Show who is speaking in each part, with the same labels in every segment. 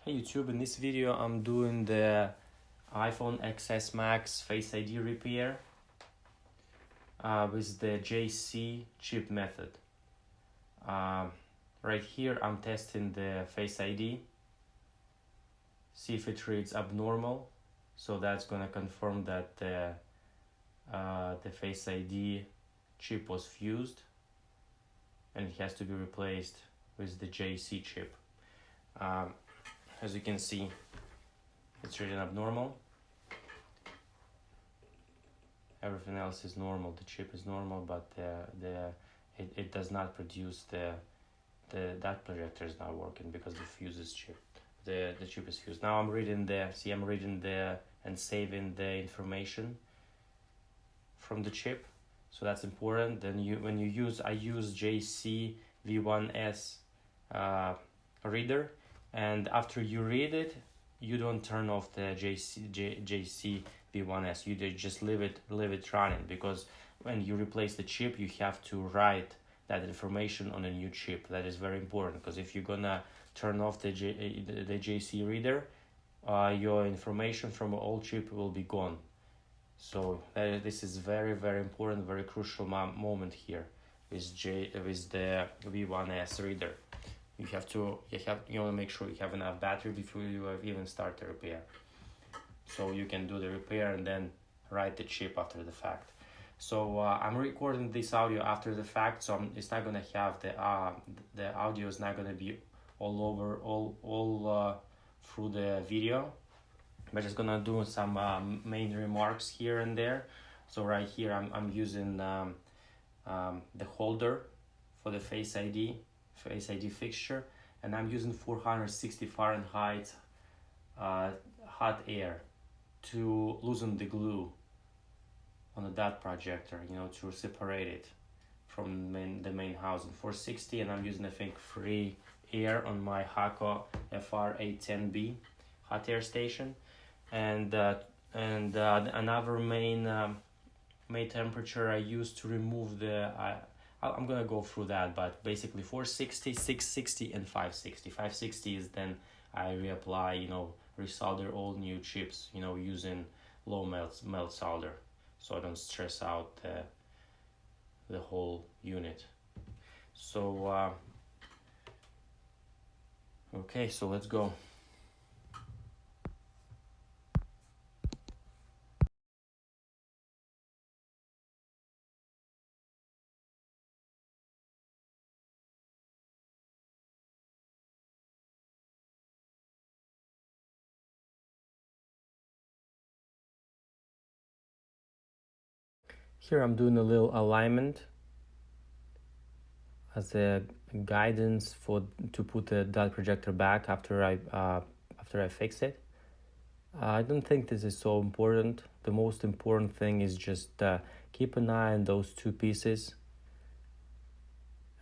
Speaker 1: Hey YouTube, in this video I'm doing the iPhone XS Max Face ID repair with the JC chip method. Right here I'm testing the Face ID, see if it reads abnormal, so that's gonna confirm that the Face ID chip was fused and it has to be replaced with the JC chip. As you can see, it's reading abnormal. Everything else is normal. The chip is normal, but it does not produce that projector is not working because the fuse is chip. The chip is fused. Now I'm reading and saving the information from the chip, so that's important. Then I use JC V1S reader. And after you read it, you don't turn off the JC V1S. You just leave it running, because when you replace the chip, you have to write that information on a new chip. That is very important, because if you're gonna turn off the JC reader, your information from an old chip will be gone. So this is very, very important, very crucial moment here with the V1S reader. You want to make sure you have enough battery before you even start the repair, so you can do the repair and then write the chip after the fact. So I'm recording this audio after the fact, so it's not gonna have the audio is not gonna be all through the video. We're just gonna do some main remarks here and there. So right here I'm using the holder for the Face ID fixture, and I'm using 460 Fahrenheit hot air to loosen the glue on that projector, to separate it from the main housing. 460, and I'm using, I think, free air on my Hako FR810B hot air station, and another main temperature I use to remove the I'm gonna go through that, but basically 460, 660, and 560. 560 is then I reapply, resolder all new chips, using low melt solder, so I don't stress out the whole unit. So okay, so let's go. Here I'm doing a little alignment as a guidance to put that projector back after I fix it. I don't think this is so important. The most important thing is just keep an eye on those two pieces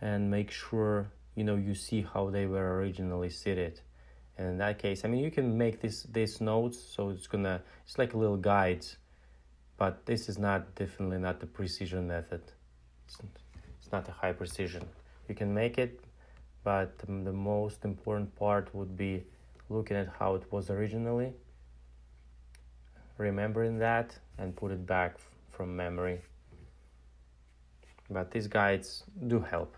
Speaker 1: and make sure you see how they were originally seated. And in that case, you can make these notes, so it's like a little guides, but this is definitely not the precision method. It's not a high precision. You can make it, but the most important part would be looking at how it was originally, remembering that, and put it back from memory. But these guides do help.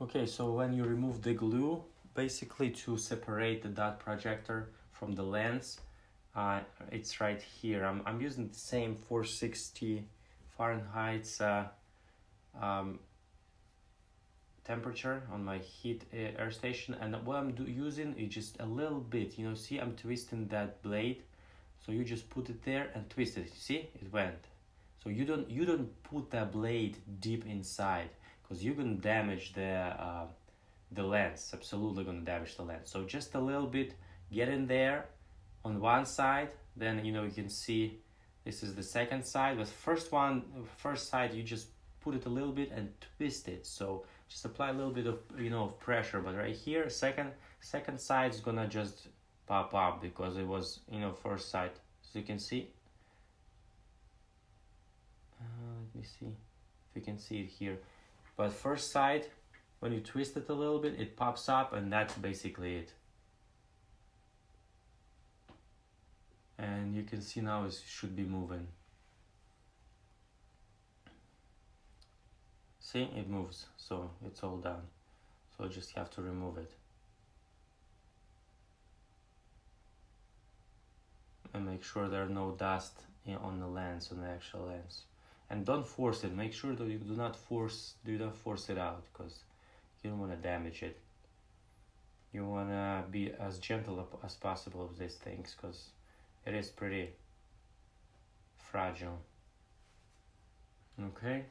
Speaker 1: Okay, so when you remove the glue, basically to separate the dot projector from the lens, it's right here. I'm using the same 460 Fahrenheit um, temperature on my heat air station, and what I'm using is just a little bit. You know, see, I'm twisting that blade, so you just put it there and twist it. See, it went. So you don't put that blade deep inside, because you're gonna damage the lens. Absolutely gonna damage the lens. So just a little bit, get in there on one side. Then you know you can see this is the second side. But first side you just put it a little bit and twist it. So just apply a little bit of of pressure. But right here, second side is gonna just pop up because it was first side. So you can see. Let me see if you can see it here. But first side, when you twist it a little bit, it pops up, and that's basically it. And you can see now it should be moving. See, it moves, so it's all done. So you just have to remove it. And make sure there are no dust on the lens, on the actual lens. And don't force it. Make sure that you do not force it out, because you don't want to damage it. You want to be as gentle as possible with these things, because it is pretty fragile. Okay.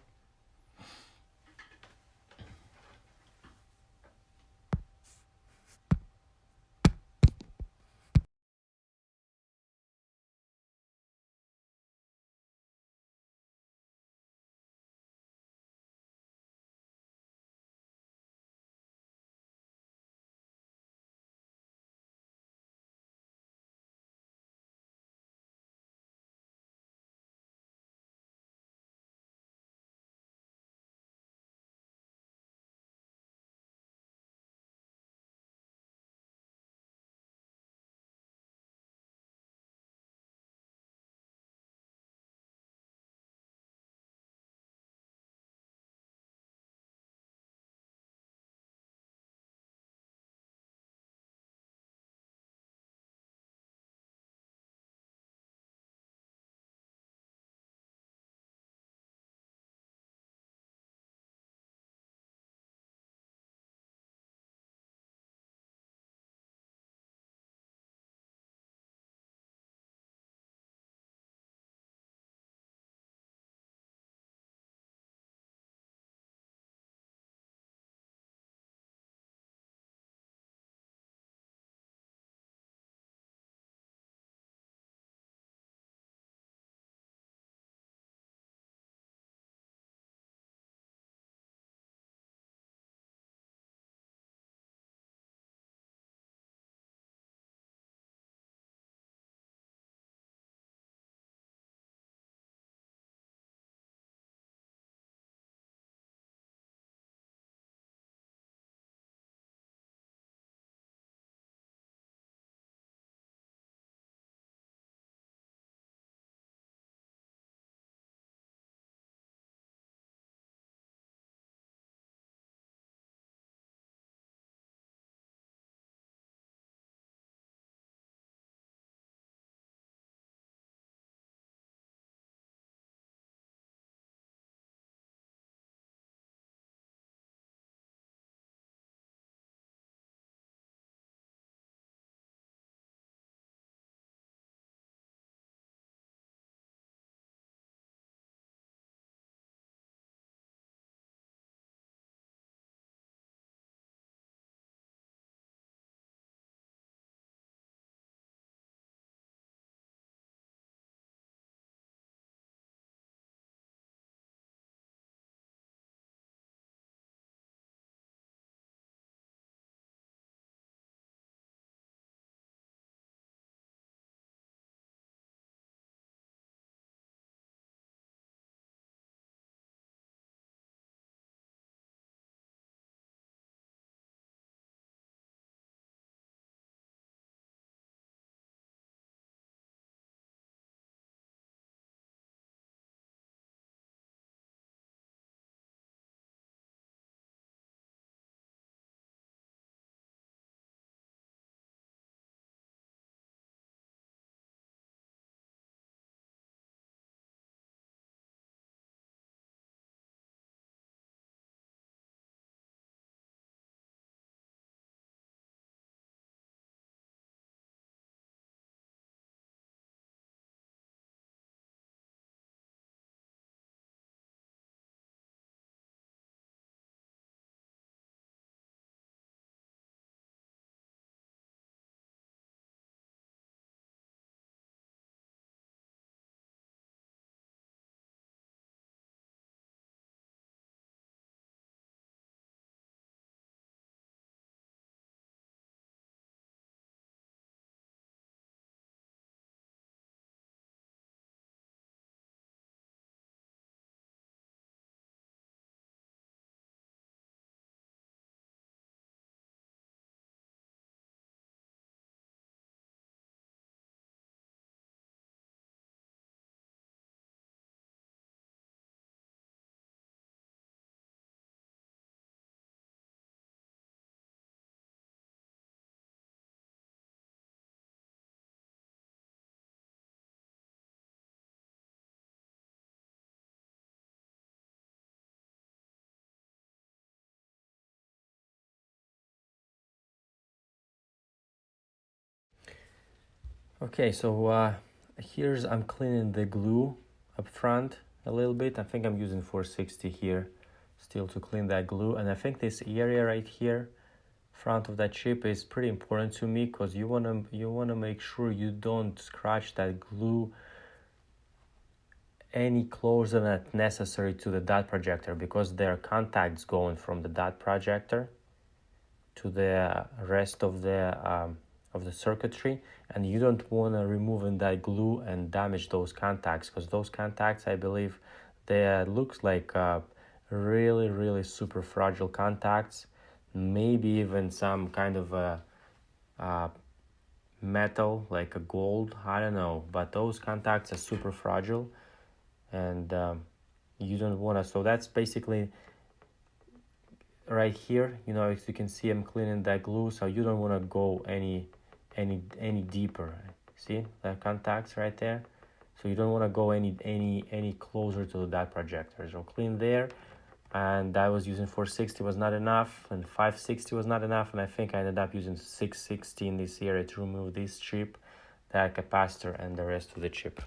Speaker 1: Okay, so here's I'm cleaning the glue up front a little bit. I think I'm using 460 here still to clean that glue, and I think this area right here front of that chip is pretty important to me because you wanna make sure you don't scratch that glue any closer than necessary to the dot projector, because there are contacts going from the dot projector to the rest of the circuitry, and you don't want to remove that glue and damage those contacts, because those contacts, I believe, they looks like really super fragile contacts, maybe even some kind of a metal like a gold, I don't know, but those contacts are super fragile, and you don't want to. So that's basically right here, as you can see, I'm cleaning that glue, so you don't want to go any deeper. See that contacts right there, so you don't want to go any closer to that projector. So clean there, and I was using 460 was not enough, and 560 was not enough, and I think I ended up using 660 in this area to remove this chip, that capacitor, and the rest of the chip.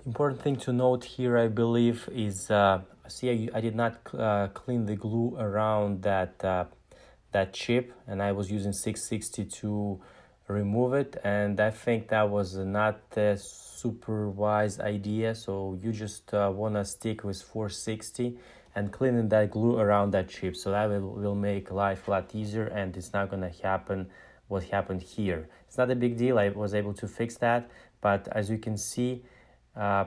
Speaker 1: Important thing to note here, I believe, is see, I did not clean the glue around that chip, and I was using 660 to remove it, and I think that was not a super wise idea. So you just want to stick with 460 and cleaning that glue around that chip, so that will make life a lot easier, and it's not going to happen what happened here. It's not a big deal. I was able to fix that, but as you can see, uh,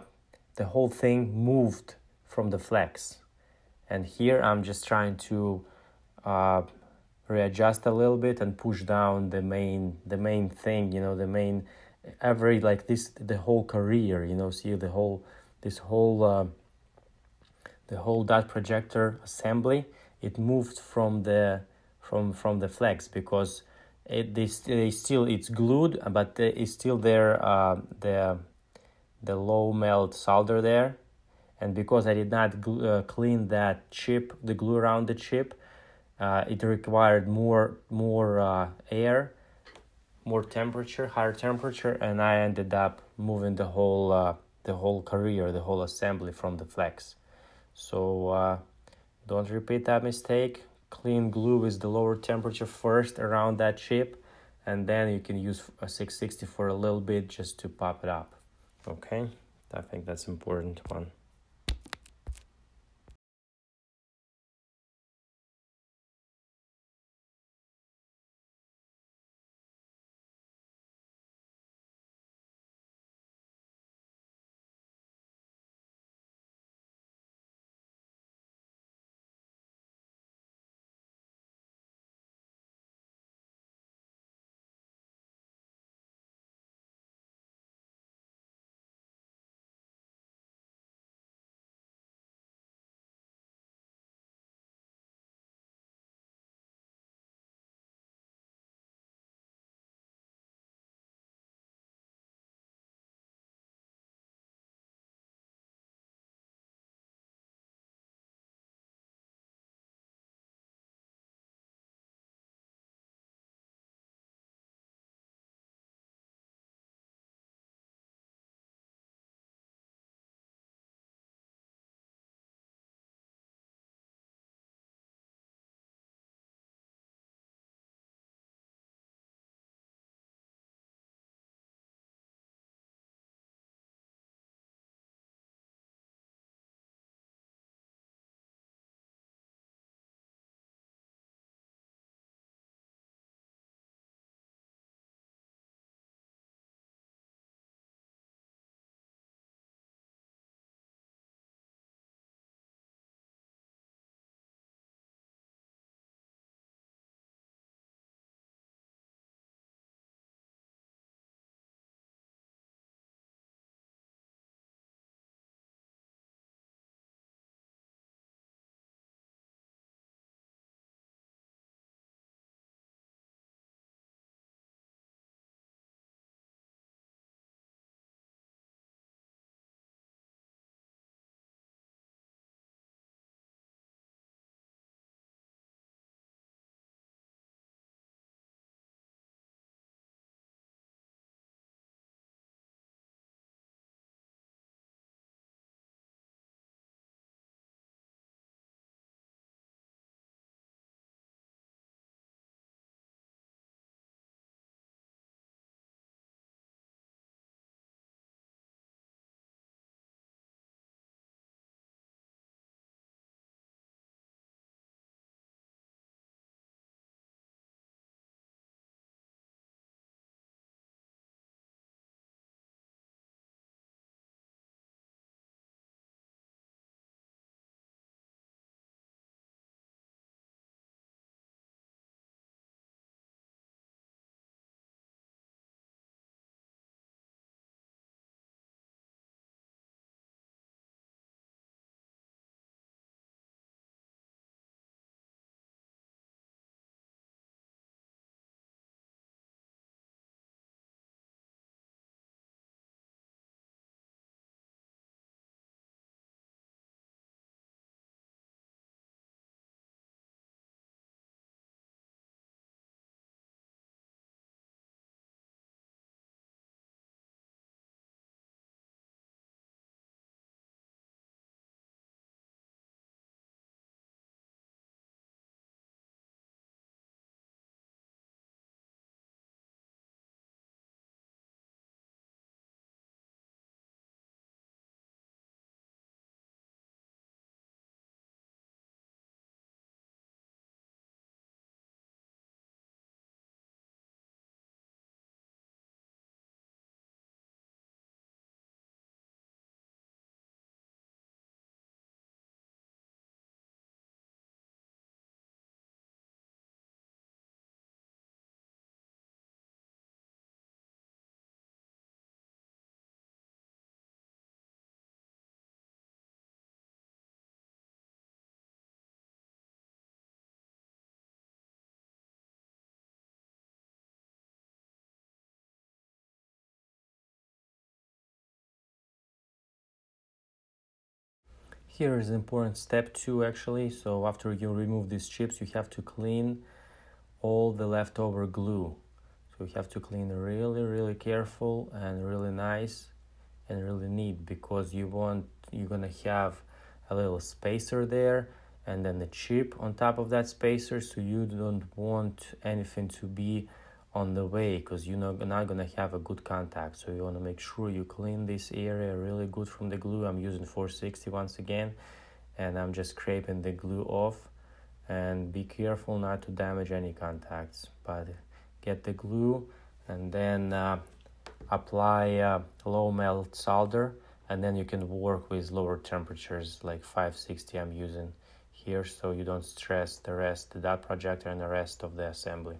Speaker 1: the whole thing moved from the flex, and here I'm just trying to uh, readjust a little bit and push down the main thing, the main every like this the whole career, see the whole dot projector assembly. It moved from the flex because they still it's glued, but it's still there, the low melt solder there. And because I did not clean that chip, the glue around the chip, it required more air, more temperature, higher temperature, and I ended up moving the whole carrier, the whole assembly from the flex. So don't repeat that mistake. Clean glue with the lower temperature first around that chip, and then you can use a 660 for a little bit just to pop it up. Okay, I think that's important one. Here is important step 2 actually. So after you remove these chips, you have to clean all the leftover glue. So you have to clean really careful and really nice and really neat, because you're gonna have a little spacer there and then the chip on top of that spacer, so you don't want anything to be on the way, because you're not gonna have a good contact. So you want to make sure you clean this area really good from the glue. I'm using 460 once again, and I'm just scraping the glue off. And be careful not to damage any contacts, but get the glue and then apply low melt solder, and then you can work with lower temperatures like 560 I'm using here, so you don't stress that projector and the rest of the assembly.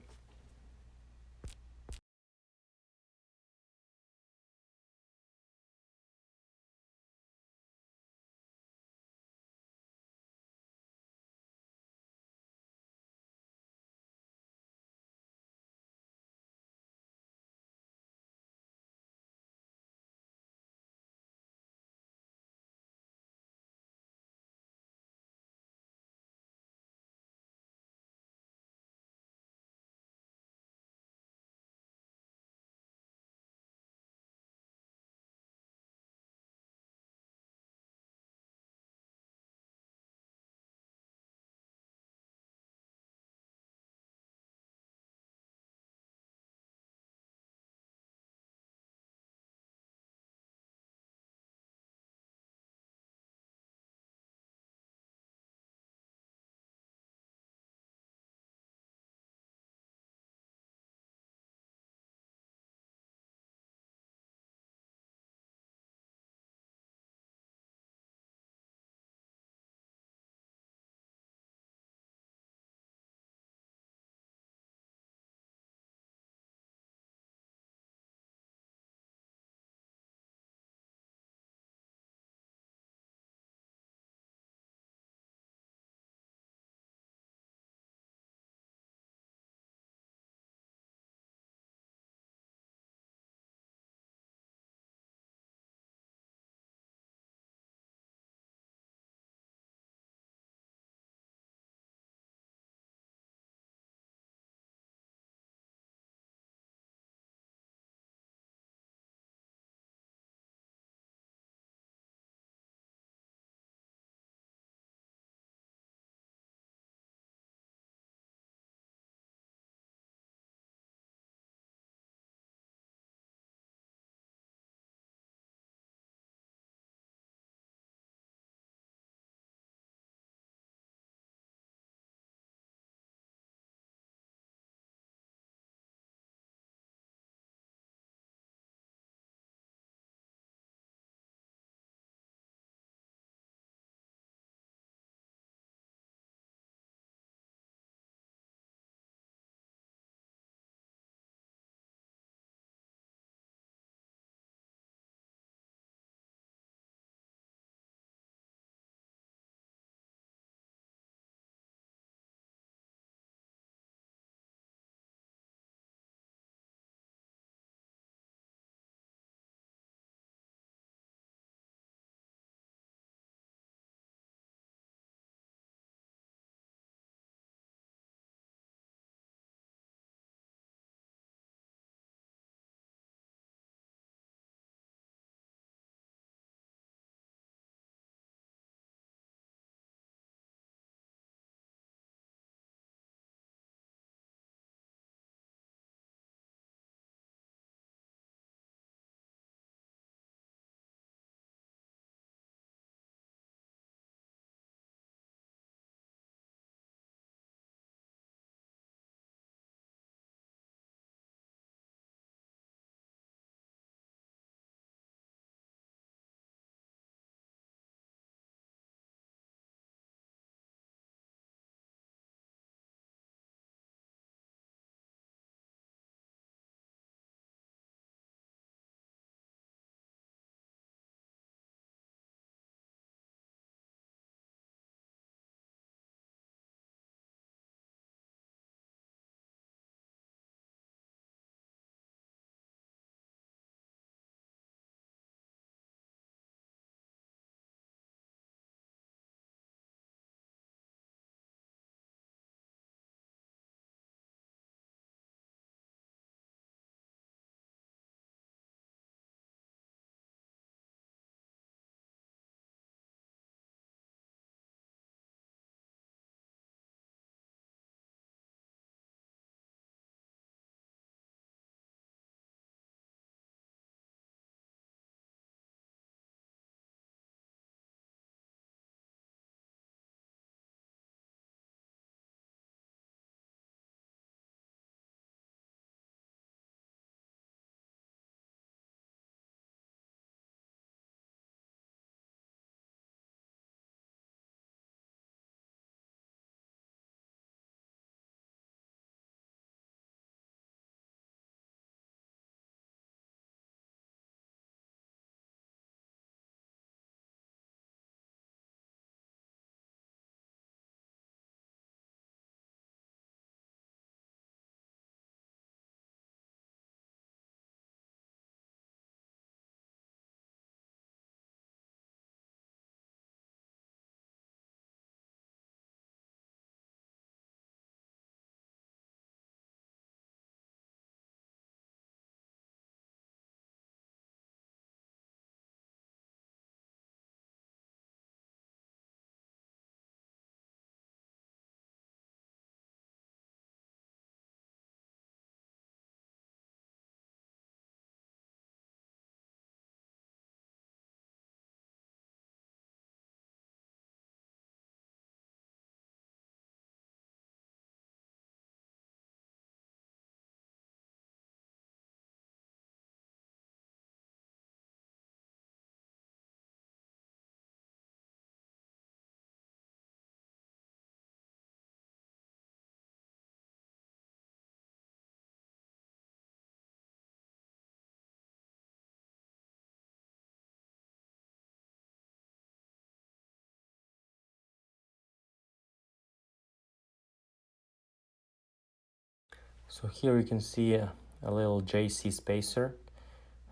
Speaker 1: So here you can see a little JC spacer.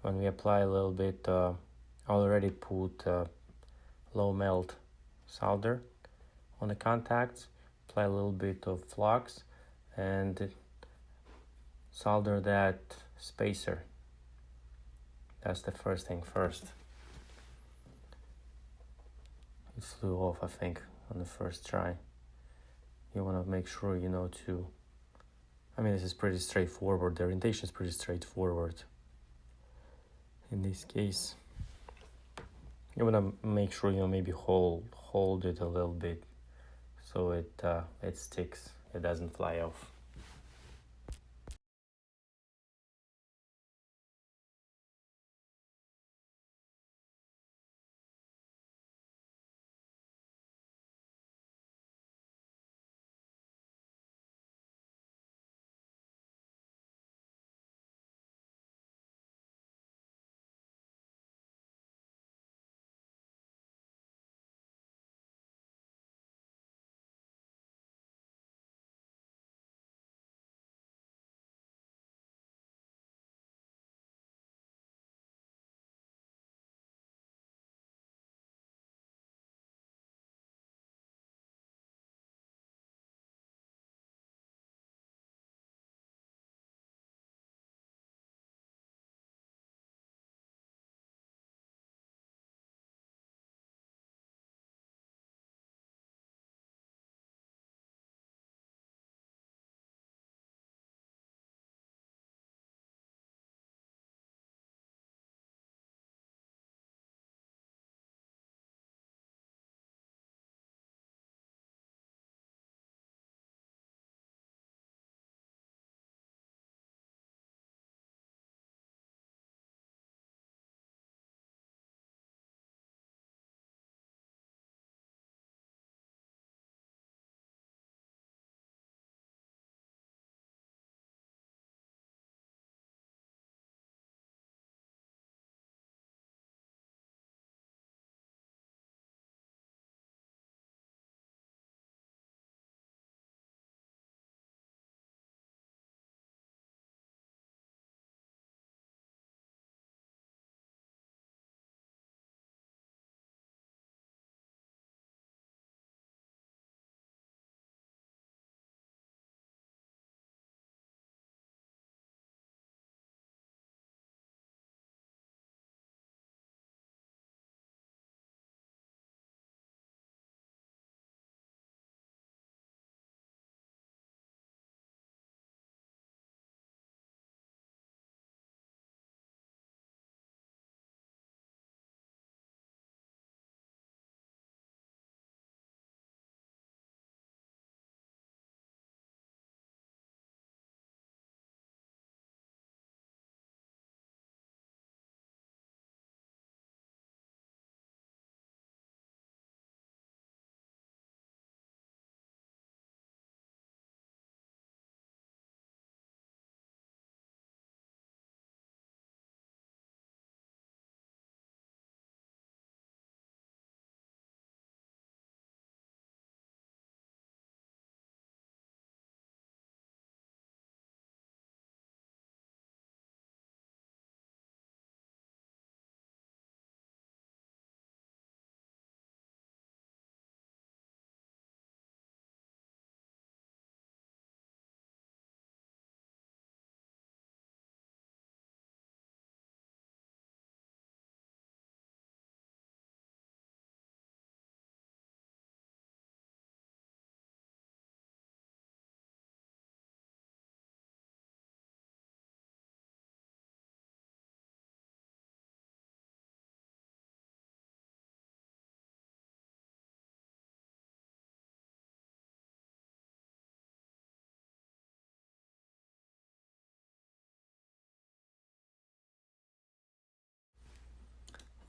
Speaker 1: When we apply a little bit, I already put low melt solder on the contacts, apply a little bit of flux, and solder that spacer. That's the first thing first. It flew off, I think, on the first try. You want to make sure you know to, I mean, this is pretty straightforward. The orientation is pretty straightforward in this case. You want to make sure, you know, maybe hold it a little bit so it sticks, it doesn't fly off.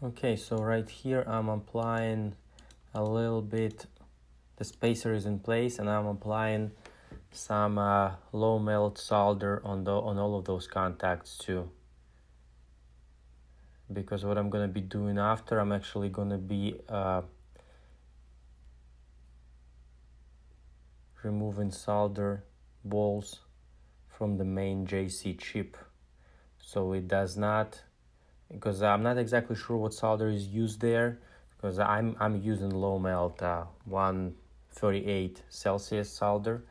Speaker 1: Okay, so right here I'm applying a little bit, the spacer is in place, and I'm applying some low melt solder on all of those contacts too. Because what I'm gonna be doing after, I'm actually gonna be removing solder balls from the main JC chip. So it does not, because I'm not exactly sure what solder is used there, because I'm using low melt 138 Celsius solder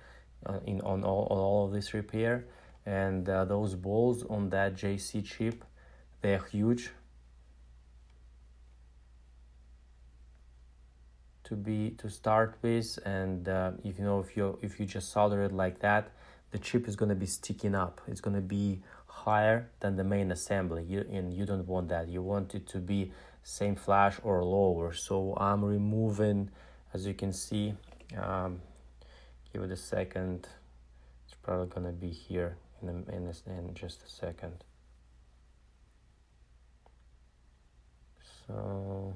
Speaker 1: on all of this repair, and those balls on that JC chip, they're huge to start with, and if you just solder it like that, the chip is going to be sticking up. It's going to be higher than the main assembly, and you don't want that. You want it to be same flash or lower. So I'm removing, as you can see, give it a second. It's probably going to be here in just a second. So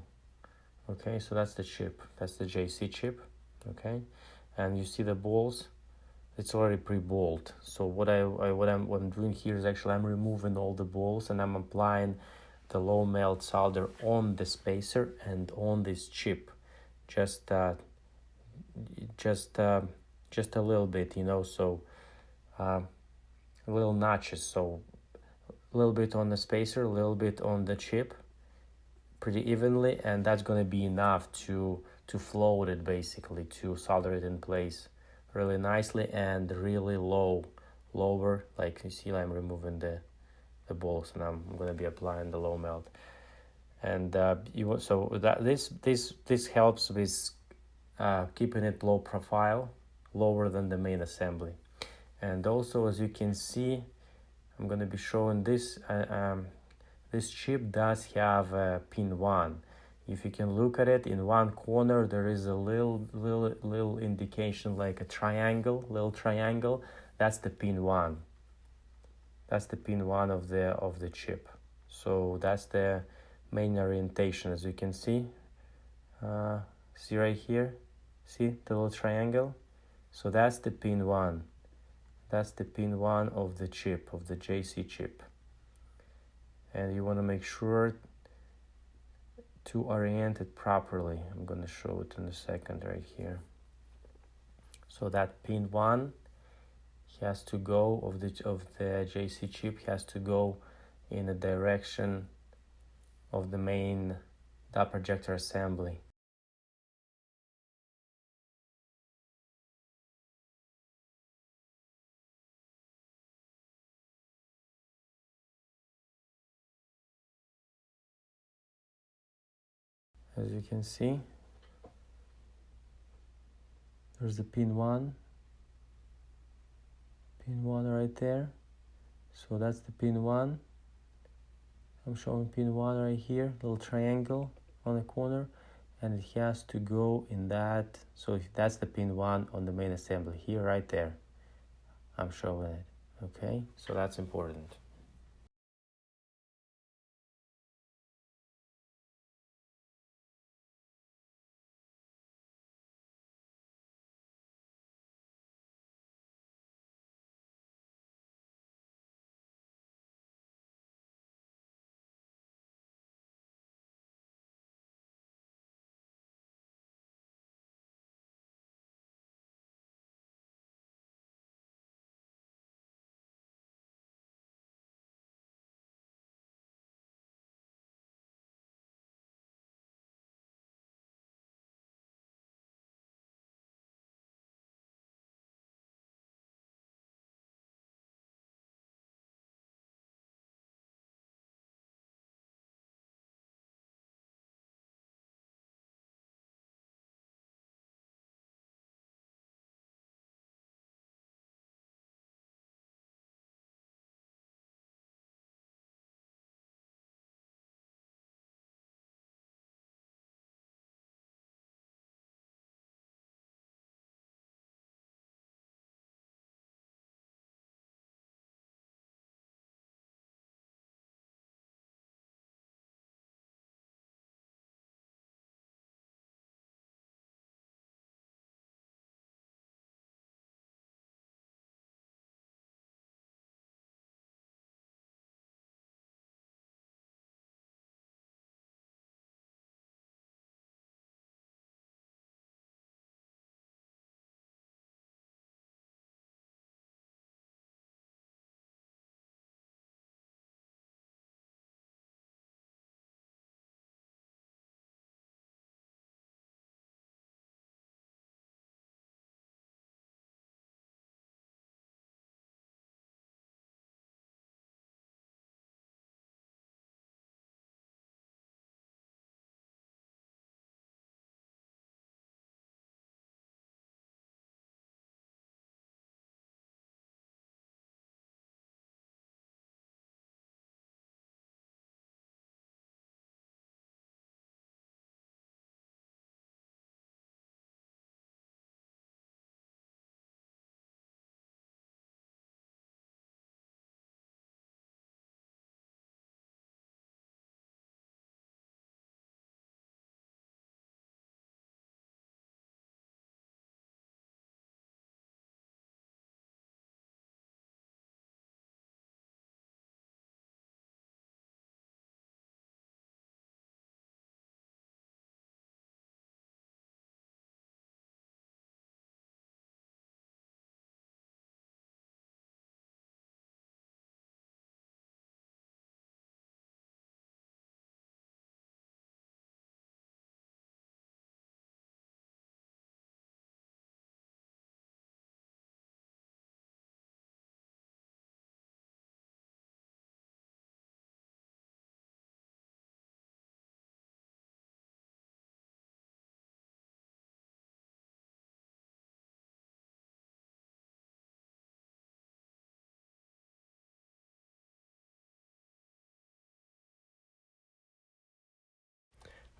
Speaker 1: okay, so that's the chip. That's the JC chip. Okay, and you see the balls. It's already pre-balled. So what I'm doing here is actually I'm removing all the balls and I'm applying the low melt solder on the spacer and on this chip, just a little bit, so little notches. So a little bit on the spacer, a little bit on the chip, pretty evenly, and that's going to be enough to float it, basically, to solder it in place really nicely and really lower. Like you see, I'm removing the balls and I'm going to be applying the low melt. And this helps with keeping it low profile, lower than the main assembly. And also, as you can see, I'm going to be showing this. This chip does have a pin 1. If you can look at it, in one corner there is a little indication, like a little triangle. That's the pin 1. That's the pin 1 of the chip. So that's the main orientation, as you can see. See right here? See the little triangle? So that's the pin 1. That's the pin 1 of the chip, of the JC chip. And you want to make sure to orient it properly. I'm going to show it in a second right here. So that pin 1 has to go of the JC chip has to go in the direction of the main dot projector assembly. As you can see, there's the pin 1 right there. So that's the pin 1. I'm showing pin 1 right here, little triangle on the corner, and it has to go in that. So if that's the pin 1 on the main assembly here, right there, I'm showing it. Okay, so that's important.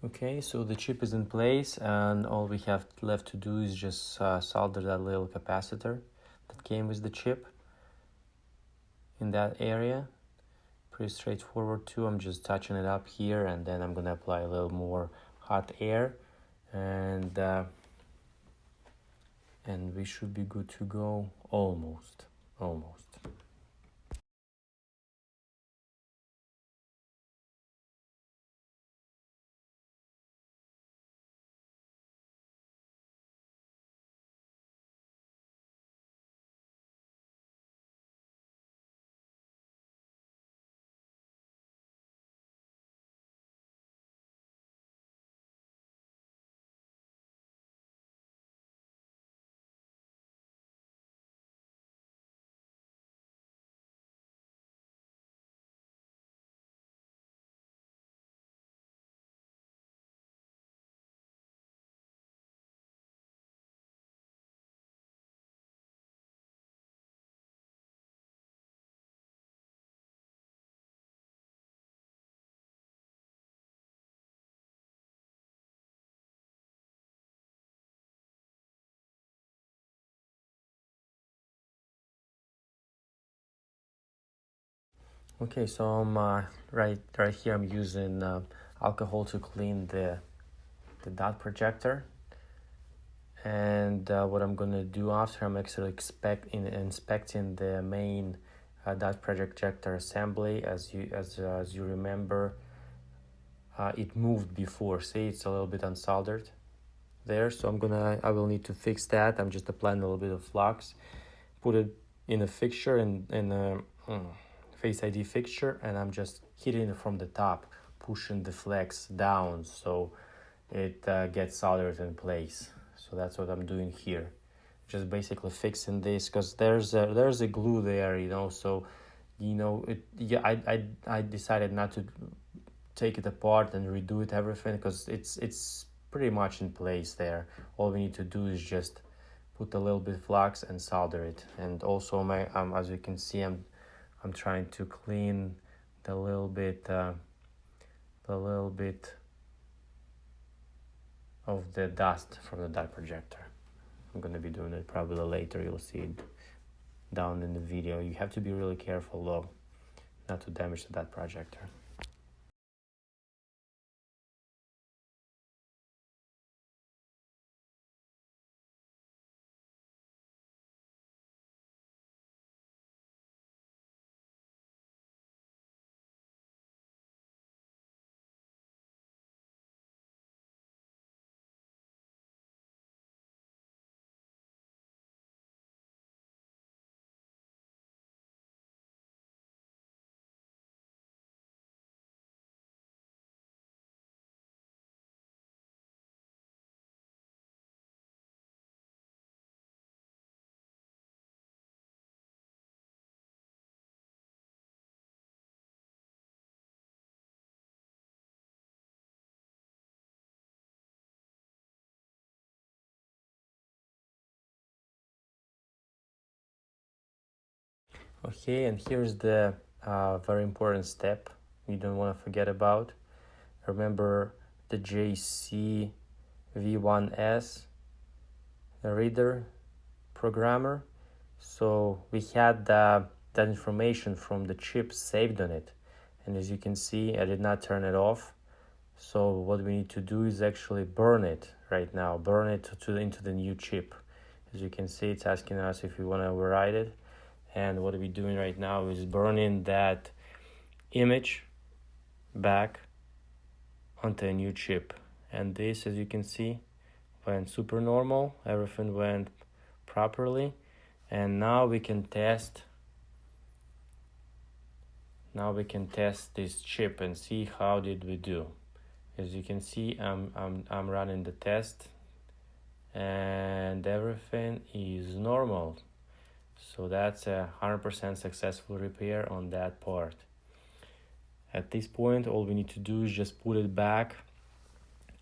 Speaker 1: Okay, so the chip is in place, and all we have left to do is just solder that little capacitor that came with the chip in that area. Pretty straightforward too. I'm just touching it up here, and then I'm gonna apply a little more hot air, and we should be good to go. Almost. Okay, so I'm right here. I'm using alcohol to clean the dot projector, and what I'm gonna do after, I'm actually inspecting the main dot projector assembly. As you remember, it moved before. See, it's a little bit unsoldered there, so I will need to fix that. I'm just applying a little bit of flux, put it in a fixture, in a Face ID fixture, and I'm just hitting it from the top, pushing the flex down so it gets soldered in place. So that's what I'm doing here, just basically fixing this, because there's a glue there, so I decided not to take it apart and redo it everything, because it's pretty much in place there. All we need to do is just put a little bit flux and solder it. And also as you can see, I'm trying to clean the little bit of the dust from the dot projector. I'm gonna be doing it probably later. You'll see it down in the video. You have to be really careful though, not to damage the dot projector. Okay, and here's the very important step you don't want to forget about. Remember the JC V1S reader programmer? So we had that information from the chip saved on it, and as you can see, I did not turn it off. So what we need to do is actually burn it right now, burn it into the new chip. As you can see, it's asking us if we want to override it, and what we're doing right now is burning that image back onto a new chip. And this, as you can see, went super normal, everything went properly, and now we can test this chip and see how did we do. As you can see, I'm running the test, and everything is normal. So that's 100% successful repair on that part. At this point, all we need to do is just put it back,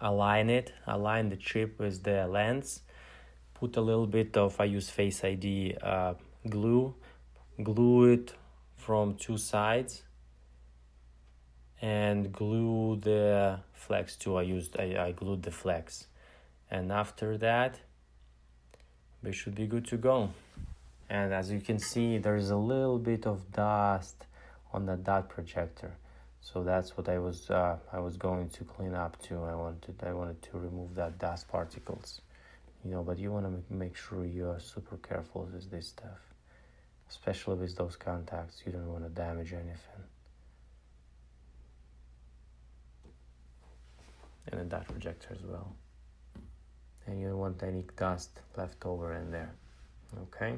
Speaker 1: align the chip with the lens, put a little bit of, I use Face ID glue it from two sides, and glue the flex too. I glued the flex, and after that we should be good to go. And as you can see, there's a little bit of dust on the dot projector, so that's what I was going to clean up too. I wanted to remove that dust particles, but you want to make sure you are super careful with this stuff, especially with those contacts. You don't want to damage anything. And the dot projector as well, and you don't want any dust left over in there. Okay.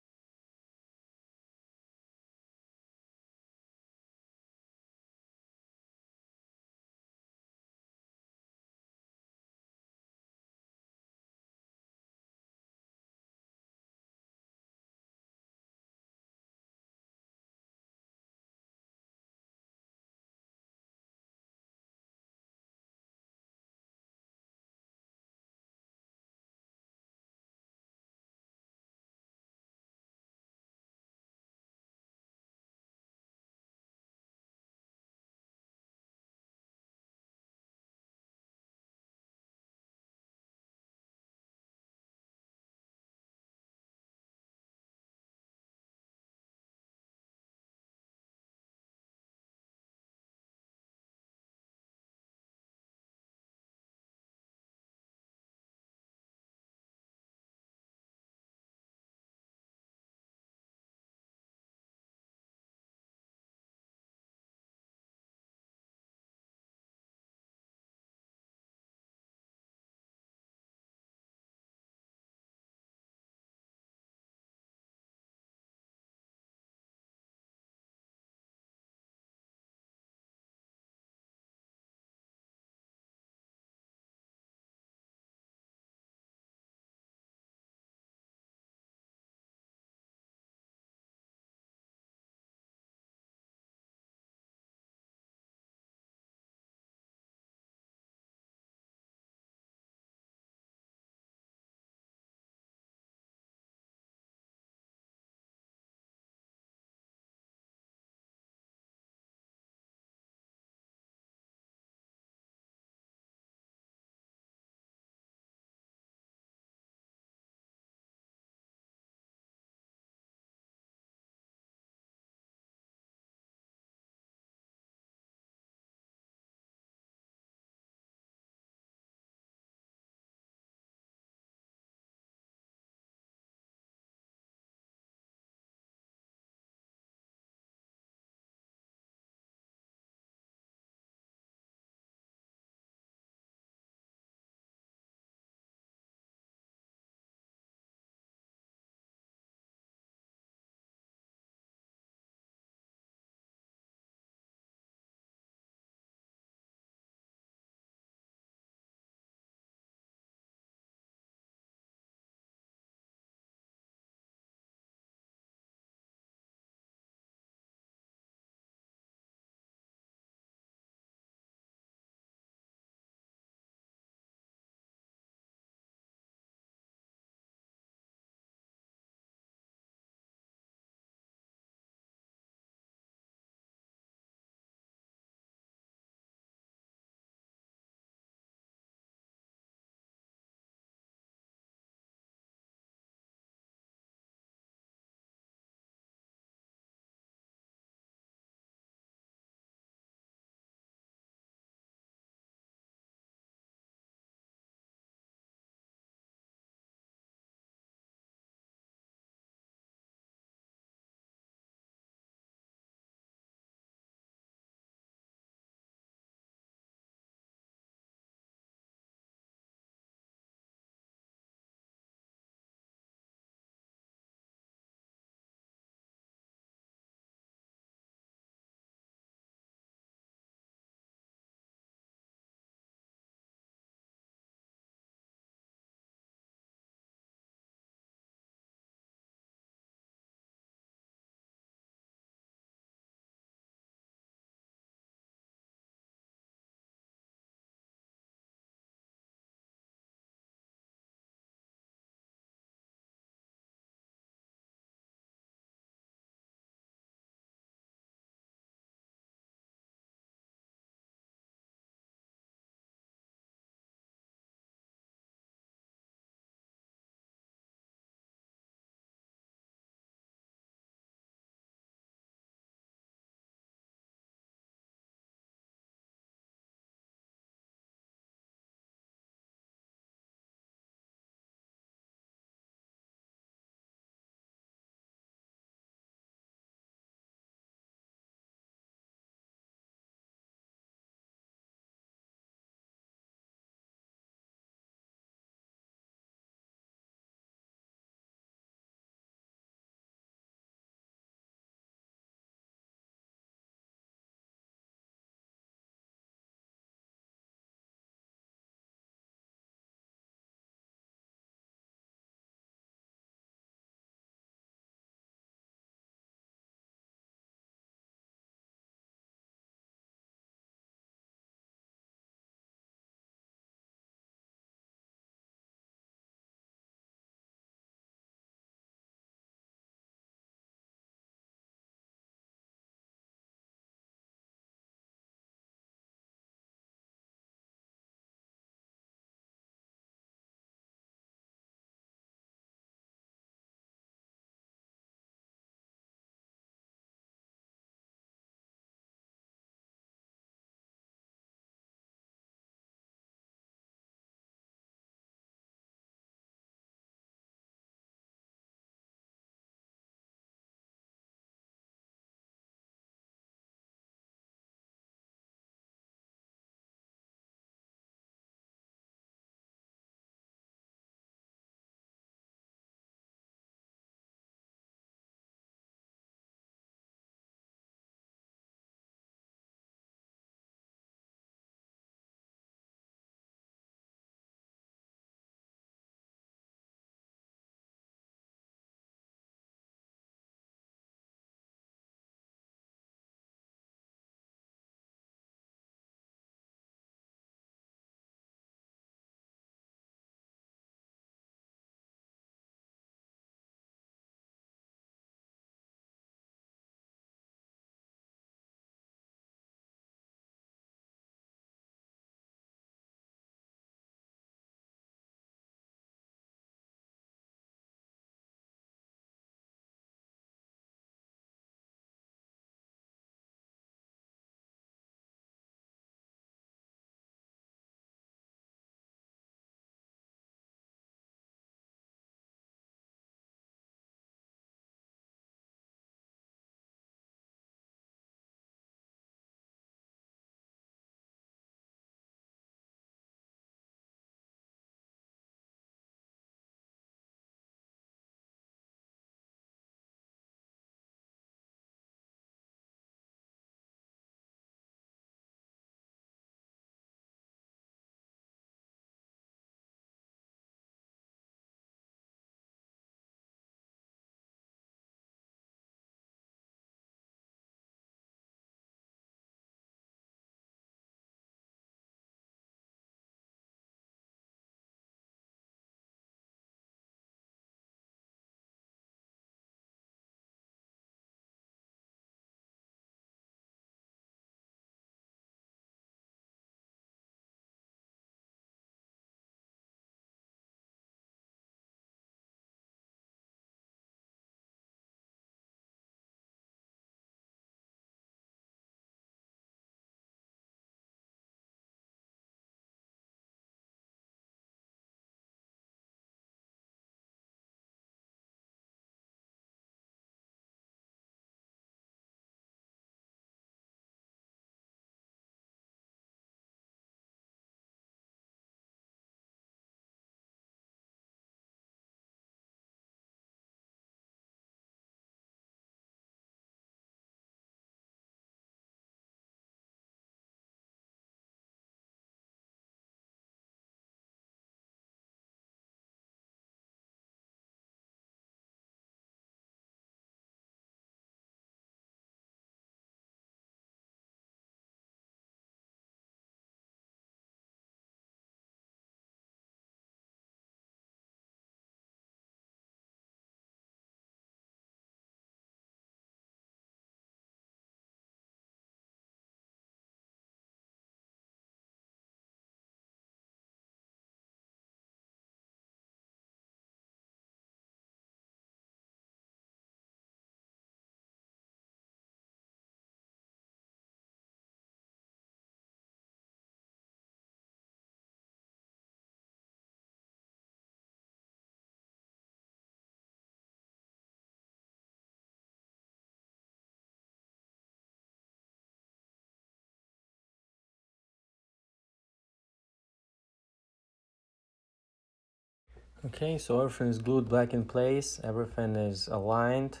Speaker 1: Okay, so everything is glued back in place, everything is aligned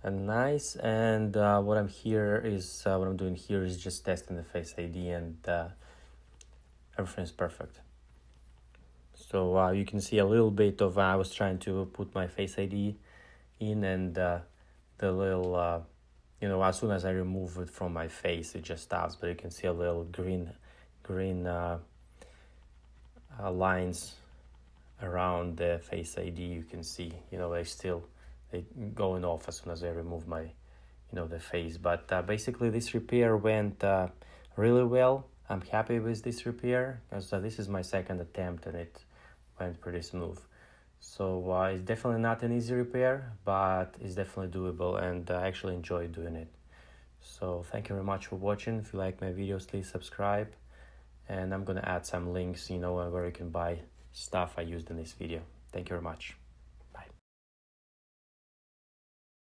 Speaker 1: and nice, and what I'm doing here is just testing the Face ID, and everything is perfect. So you can see a little bit of I was trying to put my Face ID in, and the little as soon as I remove it from my face, it just stops, but you can see a little green lines around the Face ID. You can see, they going off as soon as I remove my, the face. But basically, this repair went really well. I'm happy with this repair because this is my second attempt and it went pretty smooth. So it's definitely not an easy repair, but it's definitely doable, and I actually enjoy doing it. So thank you very much for watching. If you like my videos, please subscribe, and I'm gonna add some links, where you can buy stuff I used in this video. Thank you very much.